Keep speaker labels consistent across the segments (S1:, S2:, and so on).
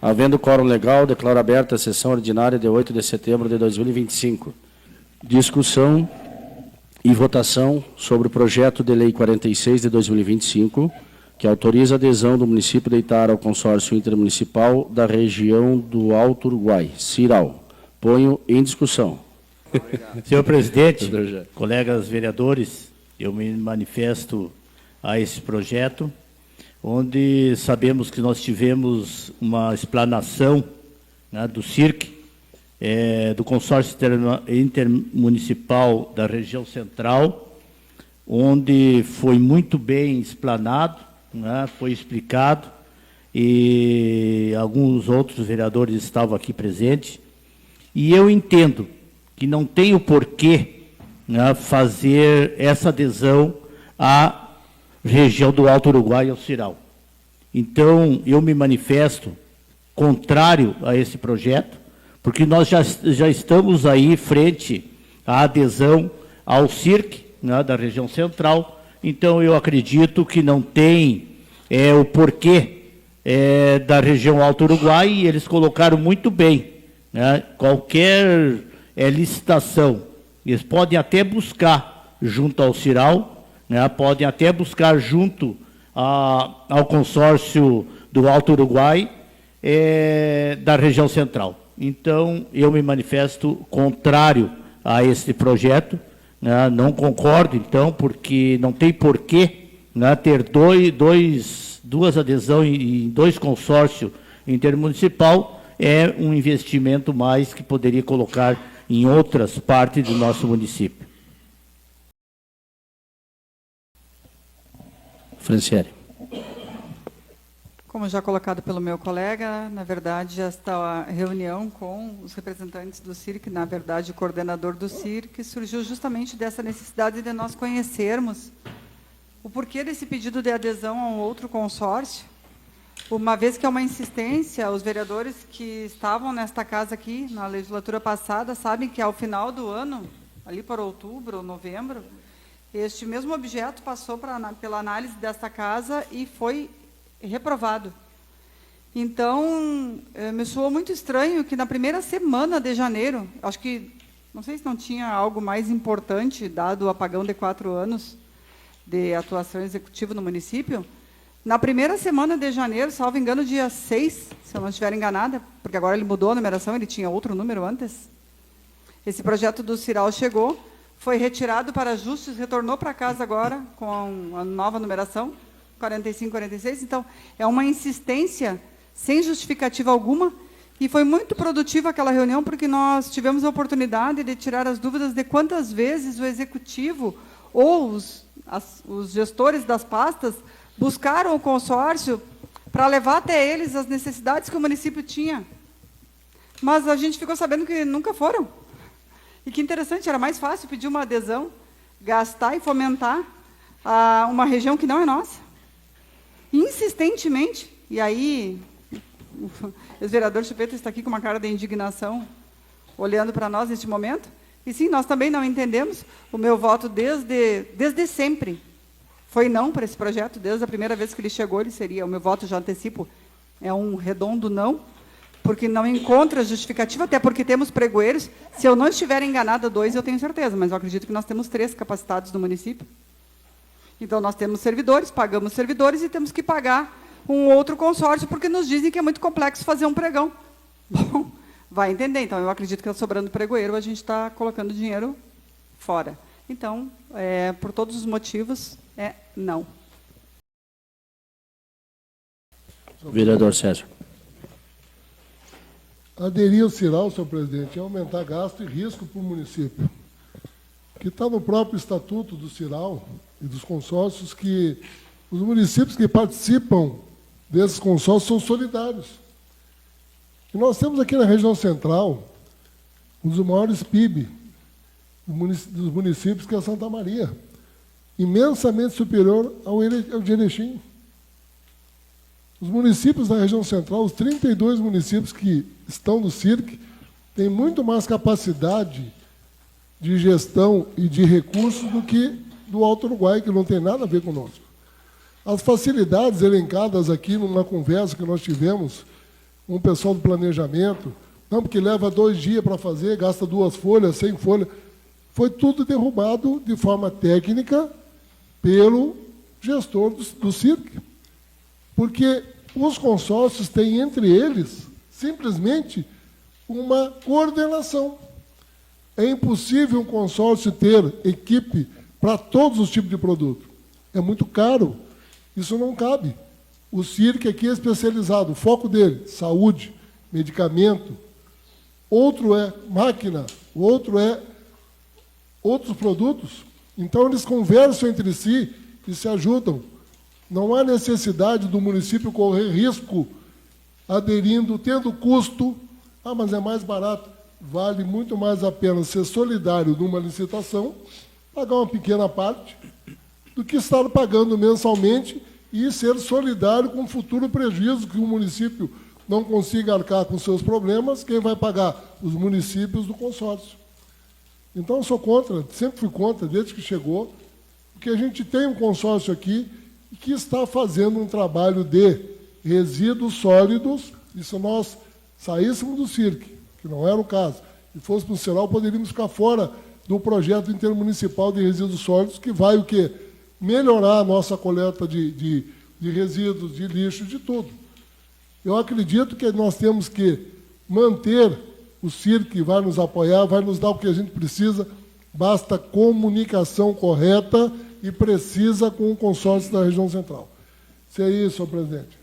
S1: Havendo quórum legal, declaro aberta a sessão ordinária de 8 de setembro de 2025. Discussão e votação sobre o projeto de lei 46 de 2025, que autoriza a adesão do município de Itara ao consórcio intermunicipal da região do Alto Uruguai, CIRAL. Ponho em discussão.
S2: Senhor presidente, colegas vereadores, eu me manifesto a esse projeto, onde sabemos que nós tivemos uma explanação, né, do CIRC, do consórcio intermunicipal da região central, onde foi muito bem explanado, né, foi explicado, e alguns outros vereadores estavam aqui presentes, e eu entendo que não tem o porquê, né, fazer essa adesão à região do Alto Uruguai ao CIRAL. Então, eu me manifesto contrário a esse projeto, porque nós já estamos aí frente à adesão ao CIRC, né, da região central. Então, eu acredito que não tem o porquê da região Alto Uruguai, e eles colocaram muito bem, né, qualquer licitação, eles podem até buscar junto ao CIRAL, né, podem até buscar junto ao consórcio do Alto Uruguai, da região central. Então, eu me manifesto contrário a esse projeto, né, não concordo, então, porque não tem porquê, né, ter duas adesões em dois consórcios intermunicipal, é um investimento mais que poderia colocar em outras partes do nosso município.
S1: Franciele.
S3: Como já colocado pelo meu colega, na verdade, esta reunião com os representantes do CIRC, na verdade, o coordenador do CIRC, surgiu justamente dessa necessidade de nós conhecermos o porquê desse pedido de adesão a um outro consórcio, uma vez que é uma insistência. Os vereadores que estavam nesta casa aqui, na legislatura passada, sabem que ao final do ano, ali para outubro ou novembro, este mesmo objeto passou pela análise desta casa e foi reprovado. Então, me soou muito estranho que na primeira semana de janeiro, acho que, não sei se não tinha algo mais importante, dado o apagão de 4 anos de atuação executiva no município, na primeira semana de janeiro, salvo engano, dia 6, se eu não estiver enganada, porque agora ele mudou a numeração, ele tinha outro número antes, esse projeto do CIRAL chegou, foi retirado para ajustes, retornou para casa agora com a nova numeração, 45, 46. Então, é uma insistência sem justificativa alguma, e foi muito produtiva aquela reunião, porque nós tivemos a oportunidade de tirar as dúvidas de quantas vezes o executivo ou os gestores das pastas buscaram o consórcio para levar até eles as necessidades que o município tinha. Mas a gente ficou sabendo que nunca foram. E que interessante, era mais fácil pedir uma adesão, gastar e fomentar uma região que não é nossa. Insistentemente, e aí o ex-vereador Chupeta está aqui com uma cara de indignação, olhando para nós neste momento, e sim, nós também não entendemos. O meu voto desde sempre foi não para esse projeto, desde a primeira vez que ele chegou, ele seria, o meu voto, já antecipo, é um redondo não, porque não encontra justificativa, até porque temos pregoeiros. Se eu não estiver enganada, 2 eu tenho certeza, mas eu acredito que nós temos 3 capacitados no município. Então, nós temos servidores, pagamos servidores e temos que pagar um outro consórcio, porque nos dizem que é muito complexo fazer um pregão. Bom, vai entender. Então, eu acredito que, sobrando pregoeiro, a gente está colocando dinheiro fora. Então, por todos os motivos, não.
S1: Vereador Sérgio.
S4: Aderir ao CIRAL, senhor presidente, é aumentar gasto e risco para o município. Que está no próprio estatuto do CIRAL e dos consórcios, que os municípios que participam desses consórcios são solidários. E nós temos aqui na região central um dos maiores PIB dos municípios, que é Santa Maria, imensamente superior ao de Erechim. Os municípios da região central, os 32 municípios que estão no CIRC, têm muito mais capacidade de gestão e de recursos do que do Alto Uruguai, que não tem nada a ver conosco. As facilidades elencadas aqui numa conversa que nós tivemos com o pessoal do planejamento, não, porque leva 2 dias para fazer, gasta 2 folhas, 100 folhas. Foi tudo derrubado de forma técnica pelo gestor do CIRC. Porque os consórcios têm entre eles, simplesmente, uma coordenação. É impossível um consórcio ter equipe para todos os tipos de produto. É muito caro. Isso não cabe. O CIRC aqui é especializado. O foco dele, saúde, medicamento. Outro é máquina, o outro é outros produtos. Então, eles conversam entre si e se ajudam. Não há necessidade do município correr risco aderindo, tendo custo. Ah, mas é mais barato. Vale muito mais a pena ser solidário numa licitação, pagar uma pequena parte, do que estar pagando mensalmente e ser solidário com o futuro prejuízo que o município não consiga arcar com seus problemas. Quem vai pagar? Os municípios do consórcio. Então, eu sou contra, sempre fui contra, desde que chegou, porque a gente tem um consórcio aqui que está fazendo um trabalho de resíduos sólidos, e se nós saíssemos do CIRC, que não era o caso, e fosse para o CIRAL, poderíamos ficar fora do projeto intermunicipal de resíduos sólidos, que vai o quê? Melhorar a nossa coleta de resíduos, de lixo, de tudo. Eu acredito que nós temos que manter o CIRC, vai nos apoiar, vai nos dar o que a gente precisa, basta comunicação correta e precisa com o consórcio da região central. Isso é isso, senhor presidente.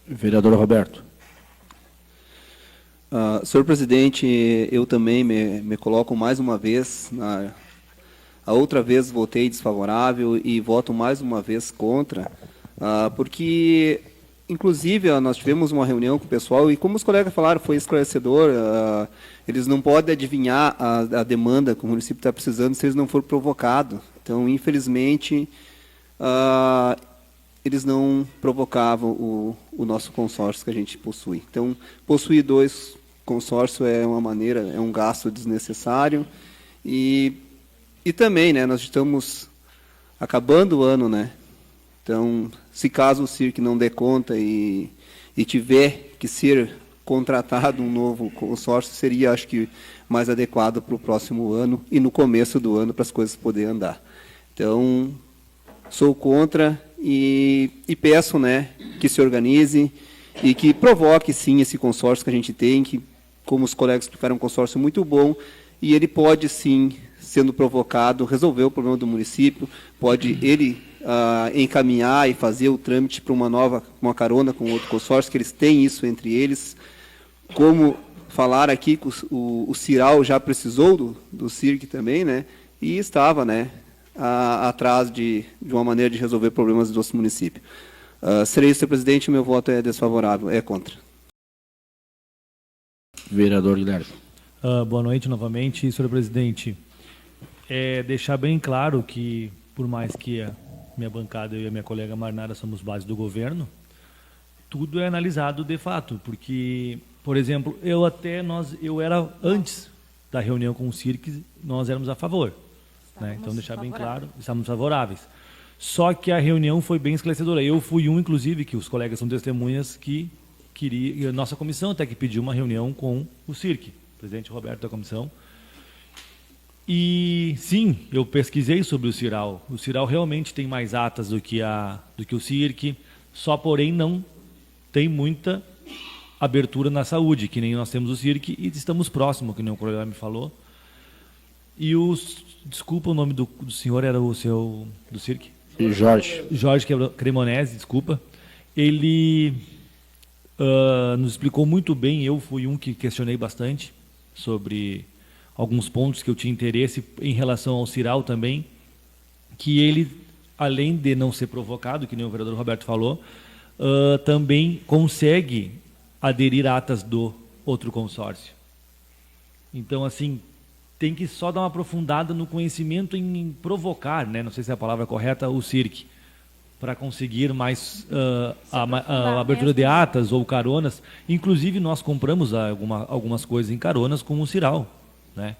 S1: Vereador Roberto.
S5: Senhor presidente, eu também me coloco mais uma vez, a outra vez votei desfavorável e voto mais uma vez contra, porque, inclusive, nós tivemos uma reunião com o pessoal e, como os colegas falaram, foi esclarecedor. Eles não podem adivinhar a demanda que o município está precisando se eles não forem provocados. Então, infelizmente, eles não provocavam o nosso consórcio que a gente possui. Então, possuir 2 consórcios é uma maneira, é um gasto desnecessário. E também, né, nós estamos acabando o ano, né? Então, se caso o CIRC não dê conta e tiver que ser contratado um novo consórcio, seria, acho que, mais adequado para o próximo ano e no começo do ano, para as coisas poderem andar. Então, sou contra e peço, né, que se organize e que provoque, sim, esse consórcio que a gente tem, que, como os colegas explicaram, é um consórcio muito bom, e ele pode, sim, sendo provocado, resolver o problema do município, pode ele encaminhar e fazer o trâmite para uma carona com outro consórcio, que eles têm isso entre eles. Como falar aqui, o CIRAL já precisou do CIRC também, né, e estava, né, atrás de uma maneira de resolver problemas do nosso município. Serei isso, senhor presidente, o meu voto é desfavorável, é contra.
S1: Vereador Guilherme.
S6: Boa noite novamente, senhor presidente. Deixar bem claro que, por mais que a minha bancada, eu e a minha colega Marnara somos base do governo, tudo é analisado de fato, porque, por exemplo, eu era, antes da reunião com o CIRC, nós éramos a favor. Né? Então, deixar bem claro, estamos favoráveis. Só que a reunião foi bem esclarecedora. Eu fui inclusive, que os colegas são testemunhas, que queria, a nossa comissão até que pediu uma reunião com o CIRC, o presidente Roberto da comissão. E, sim, eu pesquisei sobre o CIRAL. O CIRAL realmente tem mais atas do que o CIRC, só, porém, não tem muita abertura na saúde, que nem nós temos o CIRC, e estamos próximos, que nem o colega me falou. E desculpa, o nome do senhor era o seu, do CIRC? Jorge Cremonese, desculpa. Ele nos explicou muito bem, eu fui um que questionei bastante sobre alguns pontos que eu tinha interesse em relação ao CIRAL também, que ele, além de não ser provocado, que nem o vereador Roberto falou, também consegue aderir a atas do outro consórcio. Então, assim, tem que só dar uma aprofundada no conhecimento em provocar, né? Não sei se é a palavra correta, o CIRC, para conseguir mais a abertura de atas ou caronas. Inclusive, nós compramos algumas coisas em caronas com o CIRAL, né?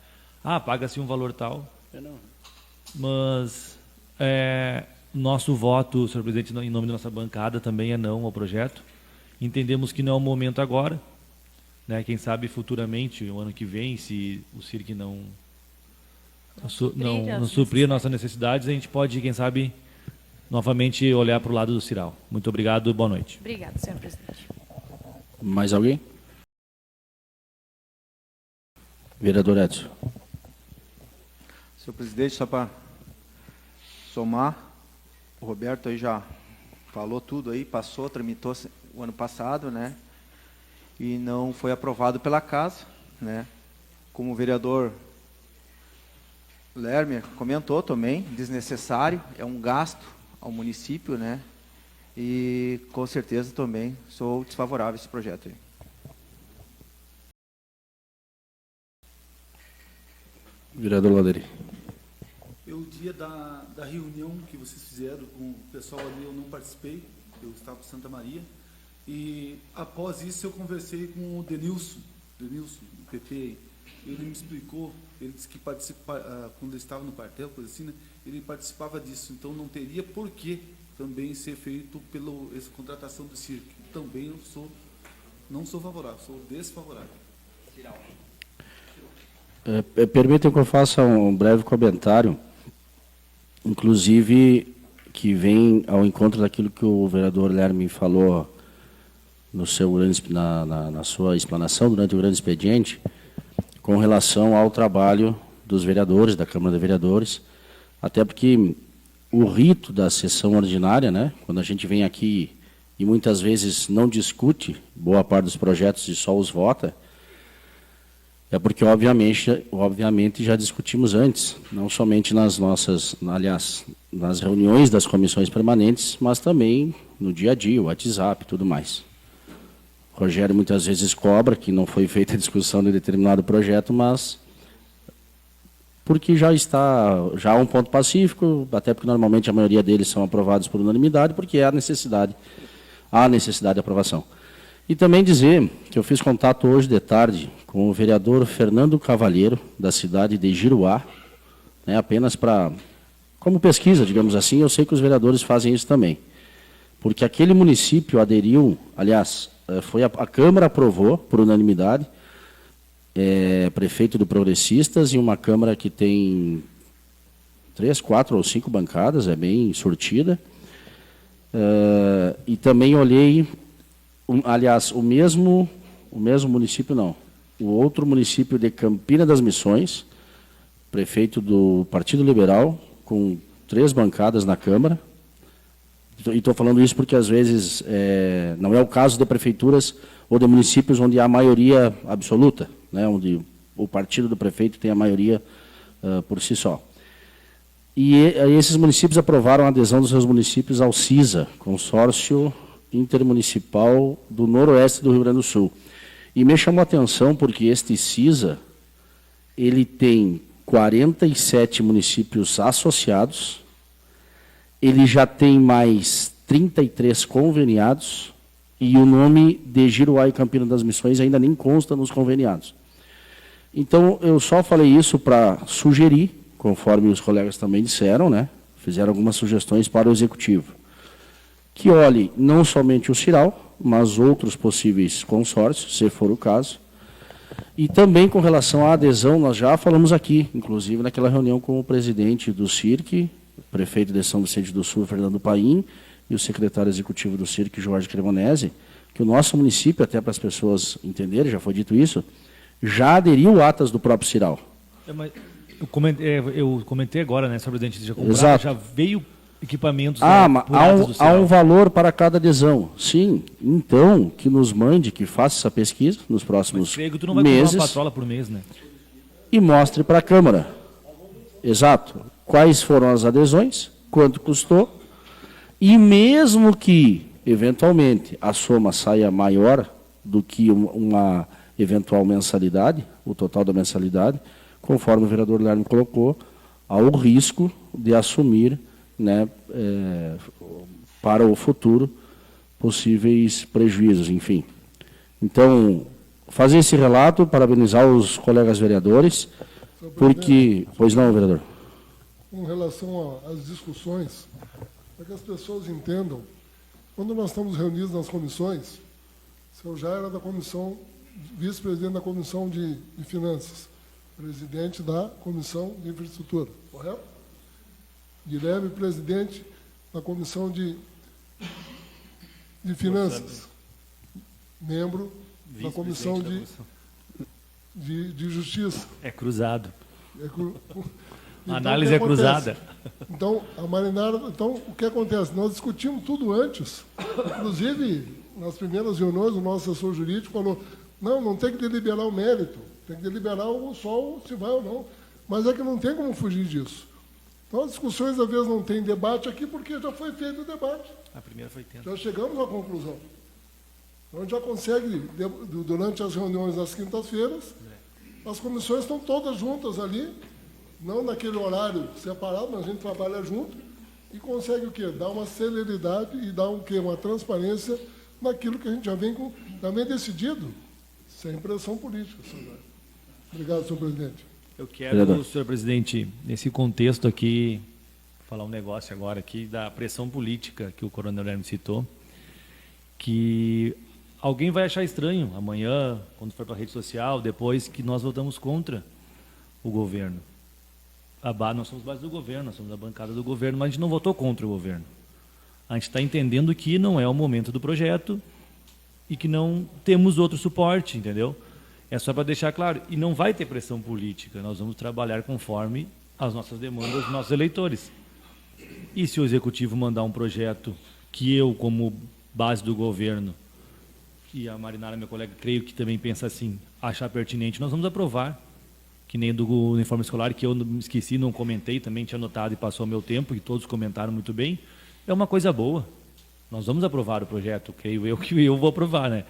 S6: Paga-se um valor tal. Mas Nosso voto, senhor presidente, em nome da nossa bancada, também é não ao projeto. Entendemos que não é o momento agora, né? Quem sabe futuramente, o ano que vem, se o CIRC não suprir nossas necessidades, a gente pode, quem sabe, novamente olhar para o lado do Ciral. Muito obrigado e boa noite.
S7: Obrigada, senhor presidente.
S1: Mais alguém? Vereador Edson.
S8: Senhor presidente, só para somar, o Roberto aí já falou tudo aí, passou, tramitou o ano passado, né? E não foi aprovado pela casa, né? Como o vereador Lermer comentou também, desnecessário, é um gasto ao município, né? E com certeza também sou desfavorável a esse projeto aí.
S1: Vereador Valderi.
S9: O dia da reunião que vocês fizeram com o pessoal ali, eu não participei, eu estava em Santa Maria, e após isso eu conversei com o Denilson, do PP, ele me explicou, ele disse que quando ele estava no quartel, coisa assim, né, ele participava disso, então não teria por que também ser feito pela essa contratação do CIRC. Também eu não sou favorável, sou desfavorável.
S1: Permitam que eu faça um breve comentário, inclusive que vem ao encontro daquilo que o vereador Lerme falou no seu na sua explanação durante o grande expediente, com relação ao trabalho dos vereadores, da Câmara de Vereadores, até porque o rito da sessão ordinária, né, quando a gente vem aqui e muitas vezes não discute boa parte dos projetos e só os vota, é porque, obviamente, já discutimos antes, não somente nas reuniões das comissões permanentes, mas também no dia a dia, o WhatsApp e tudo mais. O Rogério muitas vezes cobra que não foi feita a discussão de determinado projeto, mas porque já há um ponto pacífico, até porque normalmente a maioria deles são aprovados por unanimidade, porque há necessidade de aprovação. E também dizer que eu fiz contato hoje de tarde com o vereador Fernando Cavalheiro, da cidade de Giruá, né, apenas como pesquisa, digamos assim, eu sei que os vereadores fazem isso também. Porque aquele município aderiu, aliás, a Câmara aprovou por unanimidade, prefeito do Progressistas, e uma Câmara que tem 3, 4 ou 5 bancadas, é bem surtida. E também olhei, aliás, o mesmo município não, o outro município de Campina das Missões, prefeito do Partido Liberal, com 3 bancadas na Câmara. E estou falando isso porque, às vezes, não é o caso de prefeituras ou de municípios onde há maioria absoluta, né, onde o partido do prefeito tem a maioria por si só. E esses municípios aprovaram a adesão dos seus municípios ao CISA, Consórcio Intermunicipal do Noroeste do Rio Grande do Sul. E me chamou a atenção porque este CISA, ele tem 47 municípios associados, ele já tem mais 33 conveniados, e o nome de Giruá e Campina das Missões ainda nem consta nos conveniados. Então, eu só falei isso para sugerir, conforme os colegas também disseram, né, fizeram algumas sugestões para o Executivo, que olhe não somente o Ciral, mas outros possíveis consórcios, se for o caso. E também com relação à adesão, nós já falamos aqui, inclusive naquela reunião com o presidente do CIRC, o prefeito de São Vicente do Sul, Fernando Paim, e o secretário executivo do CIRC, Jorge Cremonese, que o nosso município, até para as pessoas entenderem, já foi dito isso, já aderiu atas do próprio Ciral.
S6: Eu comentei agora, né, senhor presidente, já veio equipamentos.
S1: Há um valor para cada adesão. Sim, então, que nos mande, que faça essa pesquisa nos próximos meses. Tu não vai comprar uma patrola por mês, né? E mostre para a Câmara. Exato. Quais foram as adesões, quanto custou, e mesmo que, eventualmente, a soma saia maior do que uma eventual mensalidade, o total da mensalidade, conforme o vereador Lerme colocou, há o risco de assumir, né, para o futuro, possíveis prejuízos, enfim. Então, fazer esse relato, parabenizar os colegas vereadores, porque... Pois não, vereador.
S4: Com relação às discussões, para que as pessoas entendam, quando nós estamos reunidos nas comissões, o senhor já era da comissão, vice-presidente da comissão de Finanças, presidente da comissão de Infraestrutura, correto? Guilherme, presidente da comissão de Finanças, membro da comissão de Justiça.
S6: É cruzado.
S4: Então,
S6: A análise é cruzada.
S4: Então, a Marinara, então, o que acontece? Nós discutimos tudo antes. Inclusive, nas primeiras reuniões, o nosso assessor jurídico falou, não tem que deliberar o mérito, tem que deliberar só se vai ou não. Mas é que não tem como fugir disso. Então, as discussões, às vezes, não tem debate aqui, porque já foi feito o debate.
S6: A primeira foi tensa.
S4: Já chegamos à conclusão. Então, a gente já consegue, durante as reuniões das quintas-feiras, as comissões estão todas juntas ali, não naquele horário separado, mas a gente trabalha junto e consegue o quê? Dar uma celeridade e dar o quê? Uma transparência naquilo que a gente já vem decidido, sem pressão política, senhor. Obrigado, senhor presidente.
S6: Eu quero, senhor presidente, nesse contexto aqui, falar um negócio agora aqui da pressão política que o coronel Hermes citou, que alguém vai achar estranho amanhã, quando for para a rede social, depois que nós votamos contra o governo. Nós somos base do governo, nós somos a bancada do governo, mas a gente não votou contra o governo. A gente está entendendo que não é o momento do projeto e que não temos outro suporte, entendeu? É só para deixar claro. E não vai ter pressão política, nós vamos trabalhar conforme as nossas demandas dos nossos eleitores. E se o Executivo mandar um projeto que eu, como base do governo, e a Marinara, meu colega, creio que também pensa assim, achar pertinente, nós vamos aprovar. Que nem do uniforme escolar, que eu me esqueci, não comentei, também tinha anotado e passou o meu tempo, e todos comentaram muito bem. É uma coisa boa. Nós vamos aprovar o projeto, creio eu que eu vou aprovar, né?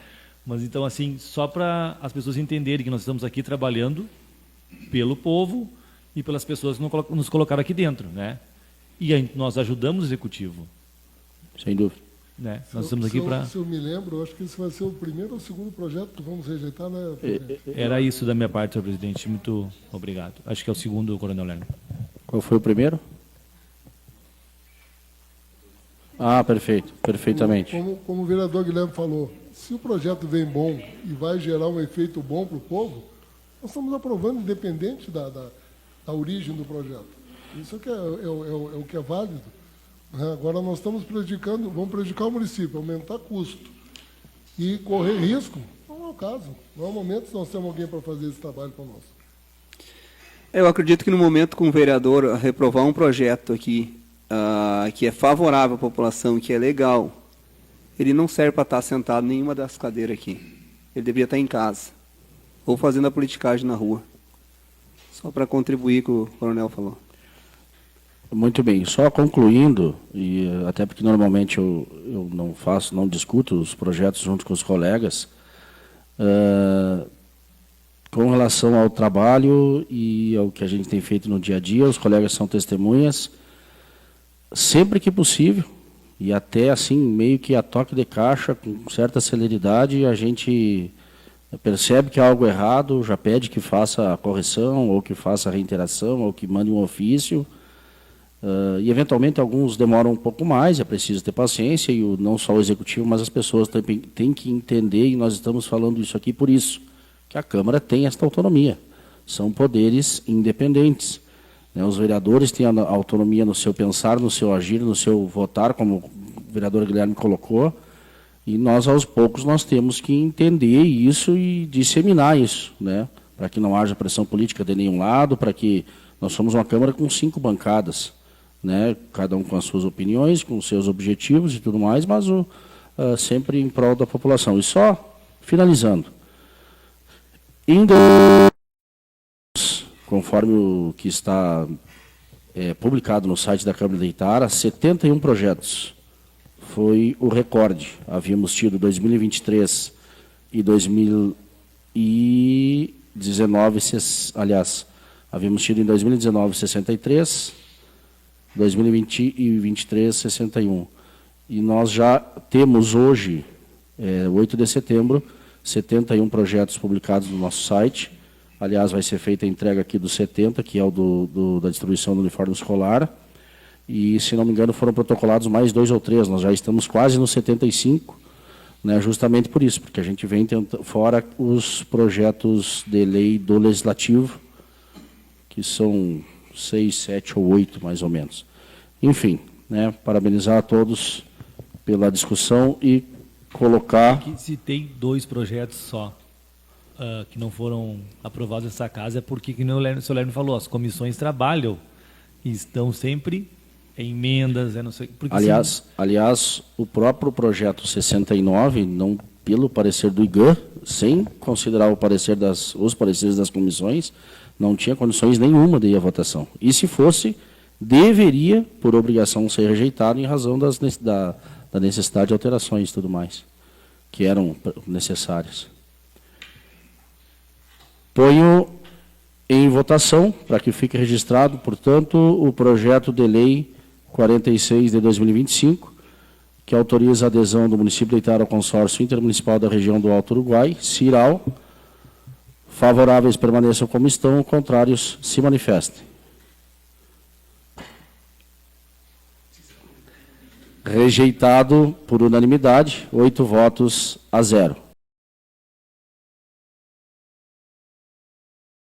S6: Mas então, assim, só para as pessoas entenderem que nós estamos aqui trabalhando pelo povo e pelas pessoas que nos colocaram aqui dentro, né? E aí nós ajudamos o Executivo.
S1: Sem dúvida.
S6: Né? Nós estamos aqui para...
S4: Se eu me lembro, eu acho que esse vai ser o primeiro ou segundo projeto que vamos rejeitar, né, presidente?
S6: Era isso da minha parte, senhor presidente. Muito obrigado. Acho que é o segundo, coronel Lerner.
S1: Qual foi o primeiro? Perfeito. Perfeitamente.
S4: Como o vereador Guilherme falou, se o projeto vem bom e vai gerar um efeito bom para o povo, nós estamos aprovando independente da origem do projeto. Isso é o que é válido. Agora nós estamos vamos prejudicar o município, aumentar custo e correr risco. Não é o caso. Não é o momento se nós temos alguém para fazer esse trabalho para nós.
S5: Eu acredito que no momento com o vereador reprovar um projeto aqui que é favorável à população, que é legal, ele não serve para estar sentado em nenhuma das cadeiras aqui. Ele deveria estar em casa ou fazendo a politicagem na rua. Só para contribuir com o que o coronel falou.
S1: Muito bem, só concluindo, e até porque normalmente eu não discuto os projetos junto com os colegas, com relação ao trabalho e ao que a gente tem feito no dia a dia, os colegas são testemunhas, sempre que possível, e até assim, meio que a toque de caixa, com certa celeridade, a gente percebe que há algo errado, já pede que faça a correção, ou que faça a reiteração, ou que mande um ofício. E eventualmente alguns demoram um pouco mais, é preciso ter paciência, e não só o executivo, mas as pessoas também têm que entender, e nós estamos falando isso aqui por isso, que a Câmara tem esta autonomia. São poderes independentes. Os vereadores têm a autonomia no seu pensar, no seu agir, no seu votar, como o vereador Guilherme colocou, e nós, aos poucos, nós temos que entender isso e disseminar isso, né? Para que não haja pressão política de nenhum lado, para que nós somos uma Câmara com 5 bancadas, né? Cada um com as suas opiniões, com os seus objetivos e tudo mais, mas sempre em prol da população. E só finalizando, conforme o que está publicado no site da Câmara de Itara, 71 projetos. Foi o recorde. Havíamos tido 2023 e 2019, aliás, havíamos tido em 2019 63, 2020 e 2023 61. E nós já temos hoje, 8 de setembro, 71 projetos publicados no nosso site. Aliás, vai ser feita a entrega aqui dos 70, que é o da distribuição do uniforme escolar. e, se não me engano, foram protocolados mais 2 ou 3. Nós já estamos quase nos 75, né, justamente por isso, porque a gente vem fora os projetos de lei do Legislativo, que são 6, 7 ou 8, mais ou menos. Enfim, né, parabenizar a todos pela discussão e colocar...
S6: Que se tem 2 projetos só que não foram aprovados nessa casa, é porque, como o senhor Lerner falou, as comissões trabalham e estão sempre em emendas, não sei... Porque
S1: aliás, o próprio projeto 69, não, pelo parecer do IGAN, sem considerar os pareceres das comissões, não tinha condições nenhuma de ir à votação. E, se fosse, deveria, por obrigação, ser rejeitado em razão da necessidade de alterações e tudo mais, que eram necessárias. Ponho em votação, para que fique registrado, portanto, o projeto de lei 46 de 2025, que autoriza a adesão do município de Itar ao consórcio intermunicipal da região do Alto Uruguai, CIRAL. Favoráveis permaneçam como estão, contrários se manifestem. Rejeitado por unanimidade, 8 votos a 0.